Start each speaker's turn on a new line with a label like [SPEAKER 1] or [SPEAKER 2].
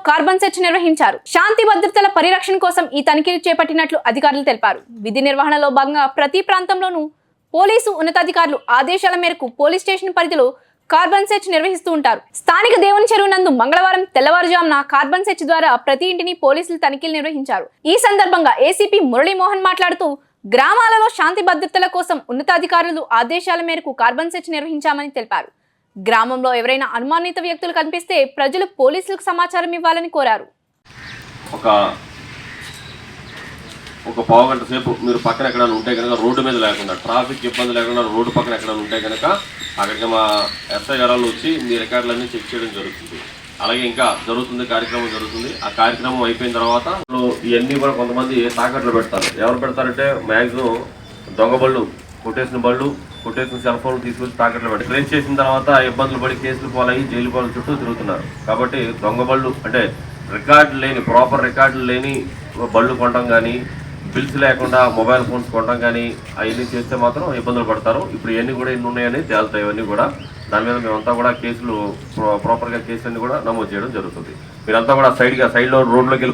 [SPEAKER 1] Carbon search నిర్వహించారు. శాంతి భద్రతల పరిరక్షణ కోసం ఈ తనిఖీలు చేపట్టినట్లు అధికారులు తెలిపారు. విధి నిర్వహణలో భాగంగా ప్రతి ప్రాంతంలోనూ పోలీసు ఉన్నతాధికారులు ఆదేశాల మేరకు పోలీస్ స్టేషన్ పరిధిలో కార్బన్ సెర్చ్ నిర్వహిస్తూ ఉంటారు. స్థానిక దేవుని చెరువు నందు మంగళవారం తెల్లవారుజామున కార్బన్ సెర్చ్ ద్వారా ప్రతి ఇంటిని పోలీసులు తనిఖీలు నిర్వహించారు. ఈ సందర్భంగా ఏసీపీ మురళీమోహన్ మాట్లాడుతూ గ్రామాలలో శాంతి భద్రతల కోసం ఉన్నతాధికారులు ఆదేశాల మేరకు కార్బన్ సెర్చ్ నిర్వహించామని తెలిపారు. గ్రామంలో ఎవరైనా అనుమానిత వ్యక్తులు కనిపిస్తే ప్రజలు పోలీసులకు సమాచారం ఇవ్వాలని కోరారు.
[SPEAKER 2] ఒక పావుగంట సేపు మీరు పక్కన ఎక్కడైనా ఉంటే కనుక రోడ్డు మీద లేకుండా ట్రాఫిక్ ఇబ్బంది లేకుండా రోడ్డు పక్కన ఎక్కడైనా ఉంటే కనుక అక్కడికి మా ఎస్ఐ గారు వచ్చి మీ రికార్డులన్నీ చెక్ చేయడం జరుగుతుంది. అలాగే ఇంకా కార్యక్రమం జరుగుతుంది. ఆ కార్యక్రమం అయిపోయిన తర్వాత ఇవన్నీ కూడా కొంతమంది తాకట్లు పెడతారు. ఎవరు పెడతారంటే మ్యాక్సిమం దొంగ బళ్ళు, కొట్టేసిన సెల్ ఫోన్లు తీసుకొచ్చి తాకట్లు పెట్టి ట్రేస్ చేసిన తర్వాత ఇబ్బందులు పడి కేసులు పోలయ్యి జైలు పాలు చుట్టూ తిరుగుతున్నారు. కాబట్టి దొంగ బళ్ళు అంటే ప్రాపర్ రికార్డులు లేని బళ్ళు కొనడం కానీ, బిల్స్ లేకుండా మొబైల్ ఫోన్స్ కొనడం కానీ అవన్నీ చేస్తే మాత్రం ఇబ్బందులు పడతారు. ఇప్పుడు ఇవన్నీ కూడా ఎన్ని ఉన్నాయని తేలుతాయి. ఇవన్నీ కూడా దాని మీద మేమంతా కూడా కేసులు ప్రాపర్గా కేసులన్నీ కూడా నమోదు చేయడం జరుగుతుంది. మీరంతా కూడా సైడ్లో రోడ్లోకి వెళ్ళి